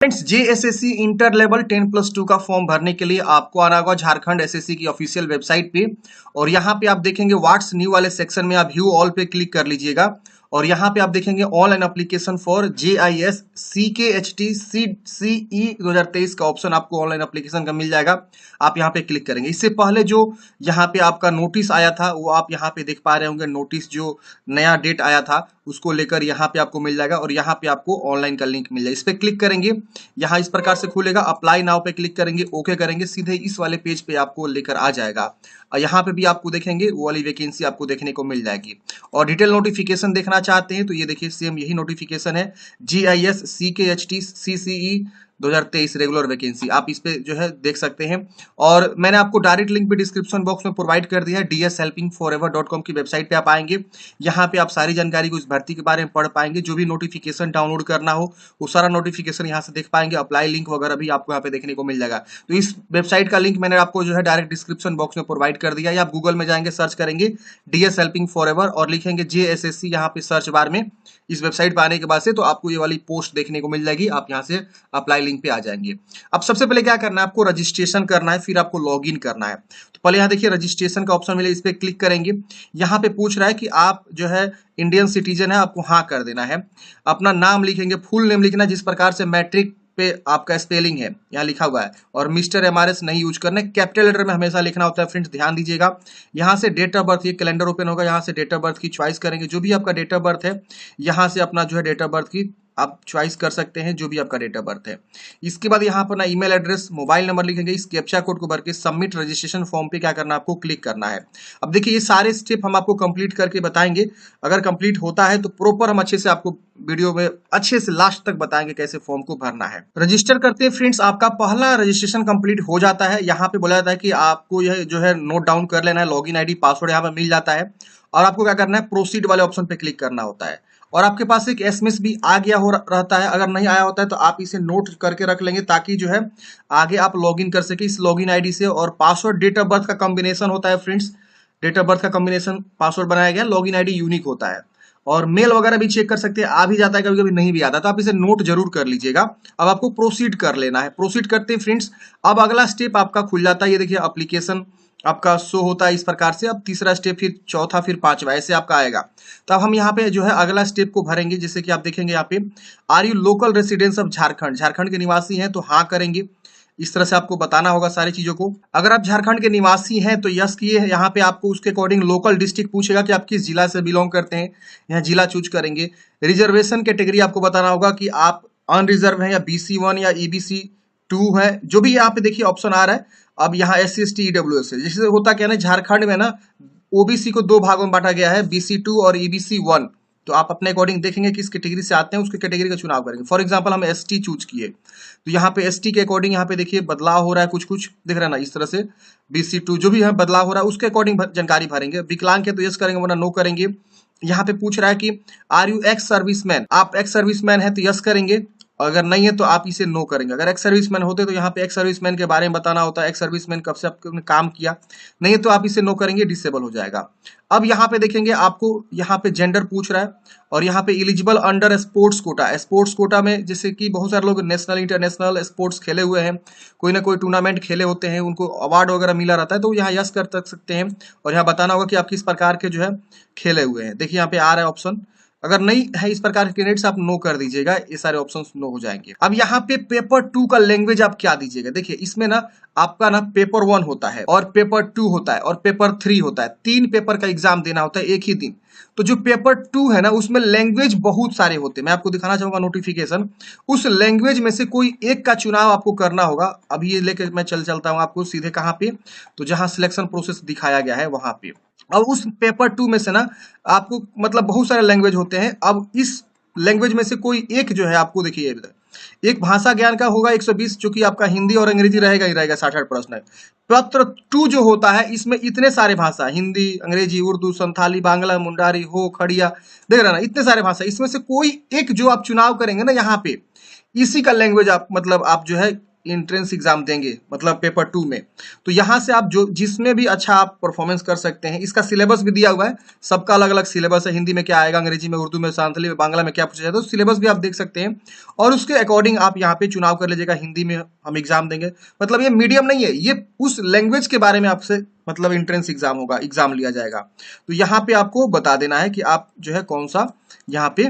Friends, JSSC inter level 10+2 का form भरने के लिए आपको आना होगा झारखंड एसएससी की ऑफिशियल वेबसाइट पे। और यहाँ पे आप देखेंगे व्हाट्स न्यू वाले सेक्शन में आप व्यू ऑल पे क्लिक कर लीजिएगा। और यहाँ पे आप देखेंगे online application for JIS CKHT CCE 2023 का ऑप्शन आपको ऑनलाइन एप्लीकेशन का मिल जाएगा। आप यहाँ पे क्लिक करेंगे। इससे पहले जो यहाँ पे आपका नोटिस आया था वो आप यहाँ पे देख पा रहे होंगे। नोटिस जो नया डेट आया था उसको लेकर यहाँ पे आपको मिल जाएगा और यहाँ पे आपको ऑनलाइन का लिंक मिल जाएगा। इस पे क्लिक करेंगे, यहाँ इस प्रकार से खुलेगा। अप्लाई नाउ पे क्लिक करेंगे, ओके करेंगे, सीधे इस वाले पेज पे आपको लेकर आ जाएगा। और यहाँ पे भी आपको देखेंगे वो वाली वैकेंसी आपको देखने को मिल जाएगी। और डिटेल नोटिफिकेशन देखना चाहते हैं तो ये देखिए सेम यही नोटिफिकेशन है, GIS CKHT CCE 2023 regular vacancy. आप इस पे जो है देख सकते हैं। और मैंने आपको डायरेक्ट लिंक भी डिस्क्रिप्शन बॉक्स में प्रोवाइड कर दिया है। dshelpingforever.com की वेबसाइट पे आप आएंगे, यहाँ पे आप सारी जानकारी को इस भर्ती के बारे में पढ़ पाएंगे। जो भी नोटिफिकेशन डाउनलोड करना हो वो सारा नोटिफिकेशन यहाँ से देख पाएंगे। अप्लाई लिंक वगैरह भी आपको यहाँ पे देखने को मिल जाएगा। तो इस वेबसाइट का लिंक मैंने आपको जो है डायरेक्ट डिस्क्रिप्शन बॉक्स में प्रोवाइड कर दिया है। आप गूगल में जाएंगे, सर्च करेंगे DS हेल्पिंग फॉर एवर और लिखेंगे JSSC यहाँ पे सर्च बार में। इस वेबसाइट पर आने के बाद से तो आपको ये वाली पोस्ट देखने को मिल जाएगी। आप यहाँ से अप्लाई लिंक पे आ जाएंगे। अब सबसे पहले क्या करना है, आपको रजिस्ट्रेशन करना है, फिर आपको लॉगिन करना है। तो पहले यहाँ देखिए रजिस्ट्रेशन का ऑप्शन मिले, इस पे क्लिक करेंगे। यहाँ पे पूछ रहा है कि आप जो है इंडियन सिटीजन है, आपको हाँ कर देना है। अपना नाम लिखेंगे, फुल नेम लिखना जिस प्रकार से मैट्रिक पे आपका स्पेलिंग है यहाँ लिखा हुआ है। और मिस्टर MRS नहीं यूज करना है, कैपिटल लेटर में हमेशा लिखना होता है फ्रेंड्स, ध्यान दीजिएगा। यहाँ से डेट ऑफ बर्थ, ये कैलेंडर ओपन होगा, यहाँ से डेट ऑफ बर्थ की चॉइस करेंगे। जो भी आपका डेट ऑफ बर्थ है यहाँ से अपना जो है डेट ऑफ बर्थ की आप चॉइस कर सकते हैं, जो भी आपका डेट ऑफ बर्थ है। इसके बाद यहाँ पर ना ईमेल एड्रेस, मोबाइल नंबर लिखेंगे। इस कैप्चा कोड को भर के सबमिट रजिस्ट्रेशन फॉर्म पे क्या करना है, आपको क्लिक करना है। अब देखिए ये सारे स्टेप हम आपको कंप्लीट करके बताएंगे। अगर कंप्लीट होता है तो प्रॉपर हम अच्छे से आपको वीडियो में अच्छे से लास्ट तक बताएंगे कैसे फॉर्म को भरना है। रजिस्टर करते हैं फ्रेंड्स, आपका पहला रजिस्ट्रेशन कंप्लीट हो जाता है। यहाँ पे बोला जाता है कि आपको यह जो है नोट डाउन कर लेना है, लॉगिन आईडी पासवर्ड यहाँ पे मिल जाता है। और आपको क्या करना है, प्रोसीड वाले ऑप्शन पे क्लिक करना होता है। और आपके पास एक SMS भी आ गया हो रहता है। अगर नहीं आया होता है तो आप इसे नोट करके रख लेंगे ताकि जो है आगे आप लॉगिन कर सके इस लॉगिन आईडी से। और पासवर्ड डेट ऑफ बर्थ का कॉम्बिनेशन होता है फ्रेंड्स, डेट ऑफ बर्थ का कॉम्बिनेशन पासवर्ड बनाया गया, लॉगिन आईडी यूनिक होता है। और मेल वगैरह भी चेक कर सकते हैं, आ भी जाता है कभी कभी, नहीं भी आता, तो आप इसे नोट जरूर कर लीजिएगा। अब आपको प्रोसीड कर लेना है। प्रोसीड करते हैं फ्रेंड्स, अब अगला स्टेप आपका खुल जाता है। ये देखिए एप्लीकेशन आपका शो होता है इस प्रकार से। अब तीसरा स्टेप, फिर चौथा, फिर पांचवा, ऐसे आपका आएगा। तो अब हम यहाँ पे जो है अगला स्टेप को भरेंगे। जैसे कि आप देखेंगे यहाँ पे, are you local residence of Jharkhand, Jharkhand के निवासी हैं तो हाँ करेंगे। इस तरह से आपको बताना होगा सारी चीजों को। अगर आप झारखंड के निवासी हैं तो यस किए। यहाँ पे आपको उसके अकॉर्डिंग लोकल डिस्ट्रिक्ट पूछेगा कि आप किस जिला से बिलोंग करते हैं, यहाँ जिला चूज करेंगे। रिजर्वेशन कैटेगरी आपको बताना होगा कि आप अनरिजर्व है या BC1 या EBC2 है, जो भी यहाँ पे देखिए ऑप्शन आ रहा है। अब यहाँ SC ST EWS है। जैसे होता क्या है ना, झारखंड में ना OBC को 2 भागों में बांटा गया है, BC2 और EBC1। तो आप अपने अकॉर्डिंग देखेंगे किस कैटेगरी से आते हैं, उसके कैटेगरी का चुनाव करेंगे। फॉर एग्जांपल हम ST चूज किए तो यहाँ पे ST के अकॉर्डिंग यहाँ पे देखिए बदलाव हो रहा है, कुछ कुछ दिख रहा है ना, इस तरह से BC2 जो भी है बदलाव हो रहा है उसके अकॉर्डिंग जानकारी भरेंगे। विकलांग है तो यस करेंगे वरना नो करेंगे। यहाँ पे पूछ रहा है कि आर यू एक्स सर्विसमैन, आप एक्स सर्विसमैन है तो यस करेंगे, अगर नहीं है तो आप इसे नो करेंगे। अगर एक्स सर्विसमैन होते तो यहाँ पे एक्स सर्विसमैन के बारे में बताना होता है, एक्स सर्विसमैन कब से आपने काम किया, नहीं है तो आप इसे नो करेंगे, डिसेबल हो जाएगा। अब यहाँ पे देखेंगे आपको यहाँ पे जेंडर पूछ रहा है और यहाँ पे eligible under sports quota. Sports quota में जैसे कि बहुत सारे लोग नेशनल इंटरनेशनल स्पोर्ट्स खेले हुए हैं, कोई ना कोई टूर्नामेंट खेले होते हैं, उनको अवार्ड वगैरह मिला रहता है, तो यहाँ यस कर सकते हैं। और यहाँ बताना होगा कि आप किस प्रकार के जो है खेले हुए हैं। देखिए यहाँ पे आ रहा है ऑप्शन, अगर नहीं है इस प्रकार के कैंडिडेट्स आप नो कर दीजिएगा, ये सारे ऑप्शंस नो हो जाएंगे। अब यहाँ पे पेपर 2 का लैंग्वेज आप क्या दीजिएगा। देखिए इसमें ना आपका ना पेपर 1 होता है और पेपर 2 होता है और पेपर 3 होता है। 3 पेपर का एग्जाम देना होता है एक ही दिन। तो जो पेपर 2 है ना उसमें लैंग्वेज बहुत सारे होते हैं। मैं आपको दिखाना चाहूंगा नोटिफिकेशन, उस लैंग्वेज में से कोई एक का चुनाव आपको करना होगा। अभी ये लेकर मैं चलता हूँ आपको सीधे कहाँ पे, तो जहाँ सिलेक्शन प्रोसेस दिखाया गया है वहां पे। अब उस पेपर 2 में से ना आपको मतलब बहुत सारे लैंग्वेज होते हैं। अब इस लैंग्वेज में से कोई एक जो है आपको देखिए, एक भाषा ज्ञान का होगा 120, जो कि आपका हिंदी और अंग्रेजी रहेगा ही रहेगा 60 प्रश्न। पत्र 2 जो होता है इसमें इतने सारे भाषा, हिंदी, अंग्रेजी, उर्दू, संथाली, बांग्ला, मुंडारी, हो, खड़िया, देख रहे ना, इतने सारे भाषा। इसमें से कोई एक जो आप चुनाव करेंगे ना यहाँ पे, इसी का लैंग्वेज आप मतलब आप जो है एंट्रेंस एग्जाम देंगे, मतलब पेपर 2 में, तो यहाँ से आप जो जिसमें भी अच्छा आप परफॉर्मेंस कर सकते हैं। इसका सिलेबस भी दिया हुआ है, सबका अलग अलग सिलेबस है, हिंदी में क्या आएगा, अंग्रेजी में, उर्दू में, संथाली में, बांग्ला में क्या पूछा जाता है, तो सिलेबस भी आप देख सकते हैं और उसके अकॉर्डिंग आप यहाँ पे चुनाव कर लीजिएगा। हिंदी में हम एग्जाम देंगे, मतलब ये मीडियम नहीं है, ये उस लैंग्वेज के बारे में आपसे मतलब एंट्रेंस एग्जाम होगा, एग्जाम लिया जाएगा। तो यहाँ पे आपको बता देना है कि आप जो है कौन सा यहाँ पे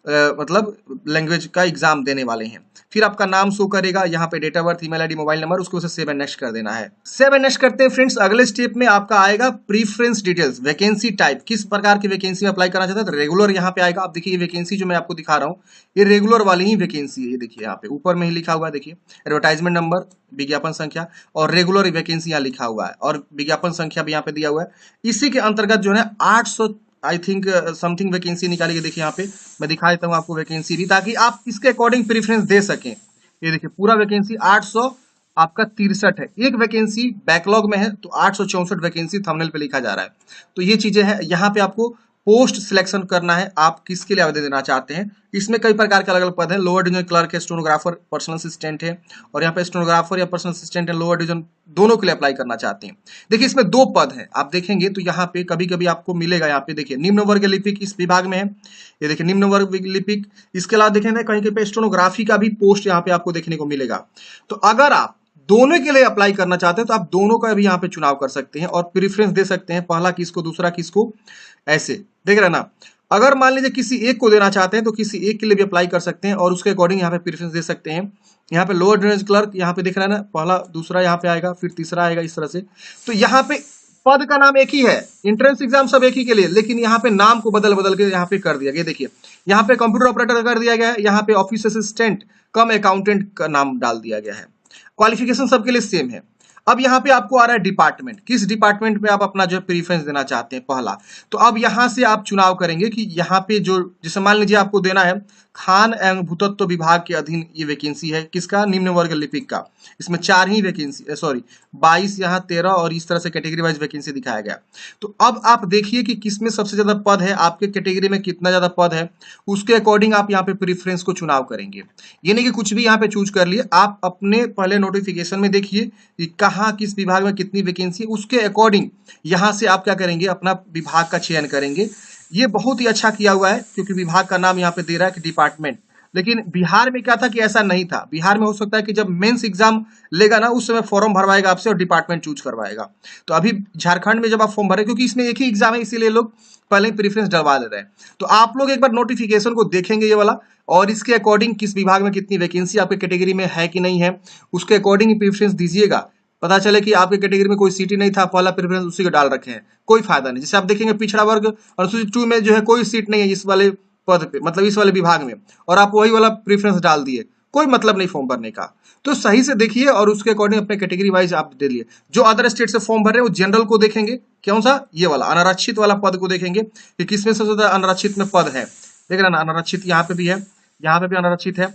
मतलब लैंग्वेज का एग्जाम देने वाले हैं। फिर आपका नाम शो करेगा, यहाँ पे date of birth, email ID, mobile number, उसको सेव एंड नेक्स्ट कर देना है। सेव एंड नेक्स्ट करते हैं फ्रेंड्स। अगले स्टेप में आपका आएगा प्रीफरेंस डिटेल्स, वैकेंसी टाइप, किस प्रकार की वैकेंसी में अप्लाई करना चाहते हैं। तो रेगुलर यहाँ पे आएगा। आप देखिए ये वैकेंसी जो मैं आपको दिखा रहा हूँ, ये रेगुलर वाली ही वैकेंसी है। ये देखिए यहाँ पे ऊपर में ही लिखा हुआ है, देखिए एडवर्टाइजमेंट नंबर, विज्ञापन संख्या और रेगुलर वैकेंसी यहाँ लिखा हुआ है और विज्ञापन संख्या भी यहाँ पे दिया हुआ है। इसी के अंतर्गत जो है 800 आई थिंक समथिंग वैकेंसी निकाली है। देखिए यहाँ पे मैं दिखा देता हूँ आपको वैकेंसी भी, ताकि आप इसके अकॉर्डिंग प्रेफरेंस दे सकें। ये देखिए पूरा वैकेंसी 800 आपका 63 है। एक वैकेंसी बैकलॉग में है तो 864 वैकेंसी थंबनेल पे लिखा जा रहा है। तो ये चीजें हैं। यहाँ पे आपको पोस्ट सिलेक्शन करना है, आप किसके लिए आवेदन देना चाहते हैं। इसमें कई प्रकार के अलग अलग पद हैं। लोअर डिवीजन क्लर्क है, स्टेनोग्राफर, पर्सनल असिस्टेंट है, और यहाँ पे स्टेनोग्राफर या पर्सनल असिस्टेंट है, लोअर डिवीजन दोनों के लिए अप्लाई करना चाहते हैं। देखिए इसमें 2 पद हैं, आप देखेंगे तो यहाँ पे कभी कभी आपको मिलेगा, यहाँ पे देखिए निम्न वर्ग लिपिक इस विभाग में है। ये देखिए निम्न वर्ग लिपिक। इसके अलावा देखेंगे कहीं कहीं पे स्टेनोग्राफी का भी पोस्ट यहाँ पे आपको देखने को मिलेगा। तो अगर आप दोनों के लिए अप्लाई करना चाहते हैं तो आप दोनों का भी यहाँ पे चुनाव कर सकते हैं और प्रेफरेंस दे सकते हैं, पहला किसको दूसरा किसको, ऐसे देख रहे ना। अगर मान लीजिए किसी एक को देना चाहते हैं तो किसी एक के लिए भी अप्लाई कर सकते हैं और उसके अकॉर्डिंग यहाँ पे प्रेफरेंस दे सकते हैं। यहाँ पे लोअर डिवीजन क्लर्क यहाँ पे दिख रहा है ना, पहला दूसरा यहाँ पे आएगा, फिर तीसरा आएगा, इस तरह से। तो यहाँ पे पद का नाम एक ही है, एंट्रेंस एग्जाम सब एक ही के लिए, लेकिन यहाँ पे नाम को बदल बदल के यहाँ पे कर दिया गया। देखिए यहाँ पे कंप्यूटर ऑपरेटर कर दिया गया है, यहाँ पे ऑफिस असिस्टेंट कम अकाउंटेंट का नाम डाल दिया गया है। क्वालिफिकेशन सबके लिए सेम है। अब यहाँ पे आपको आ रहा है डिपार्टमेंट, किस डिपार्टमेंट में आप अपना जो प्रीफरेंस देना चाहते हैं पहला। तो अब यहाँ से आप चुनाव करेंगे कि यहाँ पे जो जैसे मान लीजिए आपको देना है खान एवं भूतत्व विभाग के अधीन ये वैकेंसी है, किसका, निम्न वर्ग लिपिक का। इसमें 4 ही वैकेंसी, सॉरी 22 यहाँ 13 और इस तरह से कैटेगरी वाइज वैकेंसी दिखाया गया। तो अब आप देखिए कि किसमें सबसे ज्यादा पद है, आपके कैटेगरी में कितना ज्यादा पद है, उसके अकॉर्डिंग आप यहाँ पे प्रीफरेंस को चुनाव करेंगे। ये नहीं कि कुछ भी यहाँ पे चूज कर लिए, आप अपने पहले नोटिफिकेशन में देखिए कि कहाँ किस विभाग में कितनी वैकेंसी है, उसके अकॉर्डिंग यहाँ से आप क्या करेंगे, अपना विभाग का चयन करेंगे। ये बहुत ही अच्छा किया हुआ है क्योंकि विभाग का नाम यहाँ पे दे रहा है कि डिपार्टमेंट। लेकिन बिहार में क्या था कि ऐसा नहीं था। बिहार में हो सकता है कि जब मेंस एग्जाम लेगा ना उस समय फॉर्म भरवाएगा आपसे और डिपार्टमेंट चूज करवाएगा। तो अभी झारखंड में जब आप फॉर्म भरे, क्योंकि इसमें एक ही एग्जाम है इसीलिए लोग पहले ही प्रेफरेंस डलवा ले रहे हैं। तो आप लोग एक बार नोटिफिकेशन को देखेंगे ये वाला, और इसके अकॉर्डिंग किस विभाग में कितनी वैकेंसी आपके कैटेगरी में है कि नहीं है, उसके अकॉर्डिंग प्रेफरेंस दीजिएगा। पता चले कि आपके कैटेगरी में कोई सीट ही नहीं था, पहला प्रेफरेंस उसी को डाल रखे हैं, कोई फायदा नहीं। जैसे आप देखेंगे पिछड़ा वर्ग अनुसूचित 2 में जो है कोई सीट नहीं है इस वाले पद पे, मतलब इस वाले विभाग में, और आप वही वाला प्रेफरेंस डाल दिए, कोई मतलब नहीं फॉर्म भरने का। तो सही से देखिए और उसके अकॉर्डिंग अपने कैटेगरी वाइज आप दे लिए। जो अदर स्टेट से फॉर्म भर रहे हैं वो जनरल को देखेंगे, कौन सा, ये वाला अनारक्षित वाला पद को देखेंगे कि किसमें सबसे ज्यादा अनारक्षित में पद है। देख रहे ना, अनारक्षित यहाँ पे भी है, यहाँ पे भी अनारक्षित है।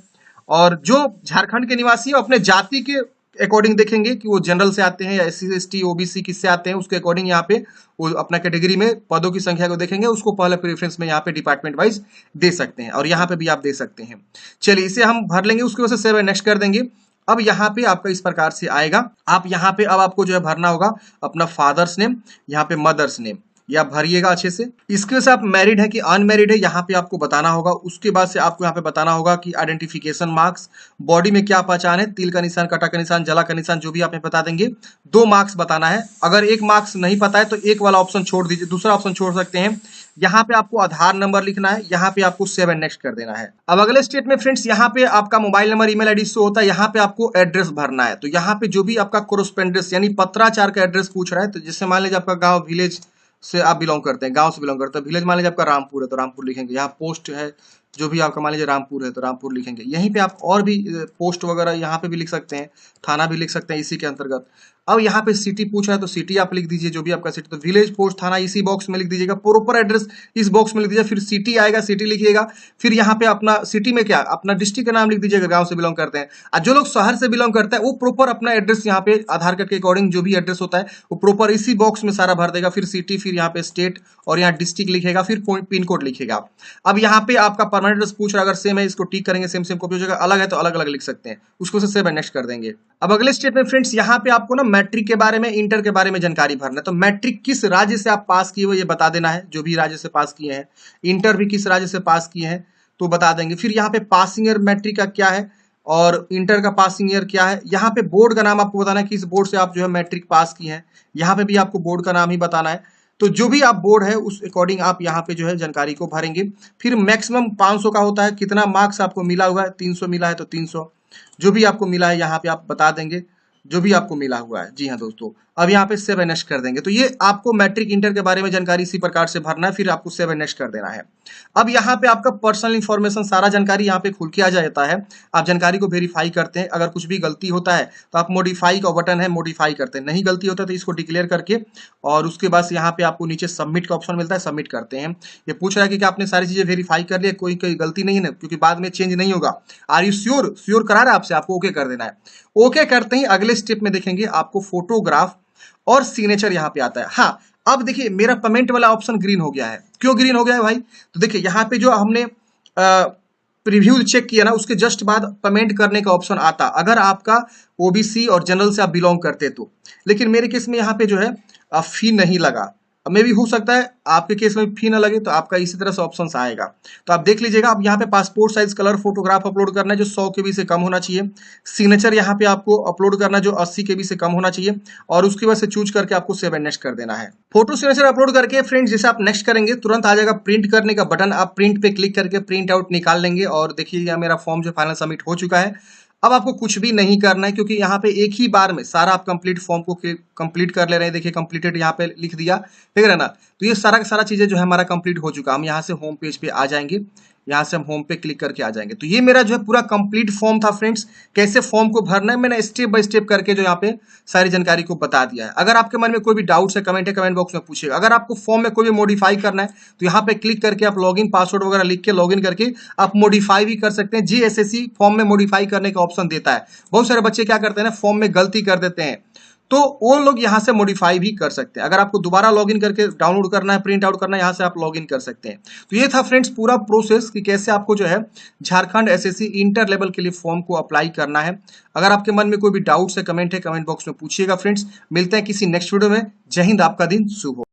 और जो झारखंड के निवासी है अपने जाति के अकॉर्डिंग देखेंगे कि वो जनरल से आते हैं या SC ST OBC किससे आते हैं, उसके अकॉर्डिंग यहाँ पे वो अपना कैटेगरी में पदों की संख्या को देखेंगे, उसको पहले प्रेफरेंस में यहाँ पे डिपार्टमेंट वाइज दे सकते हैं और यहाँ पे भी आप दे सकते हैं। चलिए इसे हम भर लेंगे, उसके वजह से सेव नेक्स्ट कर देंगे। अब यहाँ पे आपका इस प्रकार से आएगा। आप यहाँ पे अब आपको जो है भरना होगा अपना फादर्स नेम, यहाँ पे मदर्स नेम, ये आप भरिएगा अच्छे से। इसके वजह से आप मैरिड है कि अनमैरिड है यहाँ पे आपको बताना होगा। उसके बाद से आपको यहाँ पे बताना होगा कि आइडेंटिफिकेशन मार्क्स, बॉडी में क्या पहचान है, तिल का निशान, कांटा का निशान, जला का निशान, जो भी आप बता देंगे। 2 मार्क्स बताना है। अगर 1 मार्क्स नहीं पता है तो एक वाला ऑप्शन छोड़ दीजिए, दूसरा ऑप्शन छोड़ सकते हैं। यहाँ पे आपको आधार नंबर लिखना है, यहाँ पे आपको सेव एंड नेक्स्ट कर देना है। अब अगले स्टेट में फ्रेंड्स यहाँ पे आपका mobile number, email ID show होता है, यहाँ पे आपको एड्रेस भरना है। तो यहाँ पे जो भी आपका कोरोस्पेंडेंस यानी पत्राचार का एड्रेस पूछ रहा है, तो जैसे मान लीजिए आपका गाँव विलेज से आप बिलोंग करते हैं, गांव से बिलोंग करते हैं, विलेज मान लीजिए आपका रामपुर है तो रामपुर लिखेंगे। यहाँ पोस्ट है जो भी आपका मान लीजिए रामपुर है तो रामपुर लिखेंगे। यहीं पे आप और भी पोस्ट वगैरह यहाँ पे भी लिख सकते हैं, थाना भी लिख सकते हैं इसी के अंतर्गत। अब यहाँ पे सिटी पूछ रहा है तो सिटी आप लिख दीजिए, जो भी आपका सिटी, तो विलेज, पोस्ट, थाना इसी बॉक्स में लिख दीजिएगा। प्रॉपर एड्रेस इस बॉक्स में लिख दीजिए, फिर सिटी आएगा, सिटी लिखिएगा। फिर यहाँ पे अपना सिटी में क्या, अपना डिस्ट्रिक्ट का नाम लिख दीजिएगा, गांव से बिलोंग करते हैं। और जो लोग शहर से बिलोंग करते हैं वो प्रॉपर अपना एड्रेस यहाँ पे आधार कार्ड के अकॉर्डिंग जो भी एड्रेस होता है वो प्रॉपर इसी बॉक्स में सारा भर देगा। फिर सिटी, फिर यहाँ पे स्टेट और यहाँ डिस्ट्रिक्ट लिखेगा, फिर पिन कोड लिखेगा। अब यहाँ पे आपका परमानेंट एड्रेस पूछ रहा है, अगर सेम है इसको टिक करेंगे, सेम कॉपी हो जाएगा, अलग है तो अलग अलग लिख सकते हैं, उसको से सेव एंड नेक्स्ट कर देंगे। अब अगले स्टेप में फ्रेंड्स यहाँ पे आपको ना मैट्रिक के बारे में, इंटर के बारे में जानकारी भरना है। तो मैट्रिक किस राज्य से आप पास किए हो ये बता देना है, जो भी राज्य से पास किए हैं। इंटर भी किस राज्य से पास किए हैं तो बता देंगे। फिर यहाँ पे पासिंग ईयर मैट्रिक का क्या है और इंटर का पासिंग ईयर क्या है। यहाँ पे बोर्ड का नाम आपको बताना है, किस बोर्ड से आप जो है मैट्रिक पास किए हैं। यहाँ पे भी आपको बोर्ड का नाम ही बताना है। तो जो भी आप बोर्ड है उस अकॉर्डिंग आप यहाँ पे जो है जानकारी को भरेंगे। फिर मैक्सिमम 500 का होता है, कितना मार्क्स आपको मिला हुआ है, 300 मिला है तो 300, जो भी आपको मिला है यहाँ पे आप बता देंगे, जो भी आपको मिला हुआ है। जी हाँ दोस्तों, अब यहाँ पे सेव नेक्स्ट कर देंगे। तो ये आपको मैट्रिक इंटर के बारे में जानकारी इसी प्रकार से भरना है, फिर आपको सेव नेक्स्ट कर देना है। अब यहाँ पे आपका पर्सनल इंफॉर्मेशन सारा जानकारी यहाँ पे खुल के आ जाता है। आप जानकारी को वेरीफाई करते हैं, अगर कुछ भी गलती होता है तो आप मॉडिफाई का बटन है, मॉडिफाई करते हैं। नहीं गलती होता है तो इसको डिक्लेयर करके और उसके बाद यहाँ पे आपको नीचे सबमिट का ऑप्शन मिलता है, सबमिट करते हैं। ये पूछ रहा है कि आपने सारी चीजें वेरीफाई कर लिया, कोई कोई गलती नहीं है ना, क्योंकि बाद में चेंज नहीं होगा। Are you sure? श्योर करा रहा है आपसे, आपको ओके कर देना है। ओके करते ही अगले स्टेप में देखेंगे आपको फोटोग्राफ और सिग्नेचर यहाँ पे आता है। हाँ, अब देखिए मेरा पेमेंट वाला ऑप्शन ग्रीन हो गया है। क्यों ग्रीन हो गया है भाई? तो देखिए यहाँ पे जो हमने प्रीव्यू चेक किया ना, उसके जस्ट बाद पेमेंट करने का ऑप्शन आता अगर आपका ओबीसी और जनरल से आप बिलोंग करते तो। लेकिन मेरे केस में यहाँ पे जो है फी नहीं लगा। मे भी हो सकता है आपके केस में फी ना लगे, तो आपका इसी तरह से ऑप्शन आएगा। तो आप देख लीजिएगा। अब यहाँ पे passport size colour photograph upload करना है जो 100 KB से कम होना चाहिए। सिग्नेचर यहाँ पे आपको अपलोड करना है जो 80 KB से कम होना चाहिए, और उसकी वजह से चूज करके आपको सेव एंड नेक्स्ट कर देना है। फोटो सिग्नेचर अपलोड करके फ्रेंड्स जैसे आप नेक्स्ट करेंगे तुरंत आ जाएगा प्रिंट करने का बटन। आप प्रिंट पे क्लिक करके प्रिंट आउट निकाल लेंगे और देखिए मेरा फॉर्म जो फाइनल सबमिट हो चुका है। अब आपको कुछ भी नहीं करना है, क्योंकि यहाँ पे एक ही बार में सारा आप कंप्लीट फॉर्म को कंप्लीट कर ले रहे हैं। देखिए कंप्लीटेड यहाँ पे लिख दिया, ठीक है ना। तो ये सारा का सारा चीजें जो है हमारा कंप्लीट हो चुका। हम यहाँ से होम पेज पे आ जाएंगे, यहाँ से हम होम पे क्लिक करके आ जाएंगे। तो ये मेरा जो है पूरा कंप्लीट फॉर्म था फ्रेंड्स। कैसे फॉर्म को भरना है मैंने स्टेप बाय स्टेप करके जो यहाँ पे सारी जानकारी को बता दिया है। अगर आपके मन में कोई भी डाउट्स है कमेंट बॉक्स में पूछिएगा। अगर आपको फॉर्म में कोई भी मॉडिफाई करना है तो यहाँ पे क्लिक करके आप लॉगिन पासवर्ड वगैरह लिख के लॉगिन करके आप मॉडिफाई भी कर सकते हैं। जीएसएससी फॉर्म में मॉडिफाई करने का ऑप्शन देता है। बहुत सारे बच्चे क्या करते हैं ना, फॉर्म में गलती कर देते हैं, तो वो लोग यहाँ से मॉडिफाई भी कर सकते हैं। अगर आपको दोबारा लॉगिन करके डाउनलोड करना है, प्रिंट आउट करना है, यहाँ से आप लॉगिन कर सकते हैं। तो ये था फ्रेंड्स पूरा प्रोसेस कि कैसे आपको जो है झारखंड एसएससी इंटर लेवल के लिए फॉर्म को अप्लाई करना है। अगर आपके मन में कोई भी डाउट्स है कमेंट बॉक्स में पूछिएगा फ्रेंड्स। मिलते हैं किसी नेक्स्ट वीडियो में। जय हिंद, आपका दिन शुभ हो।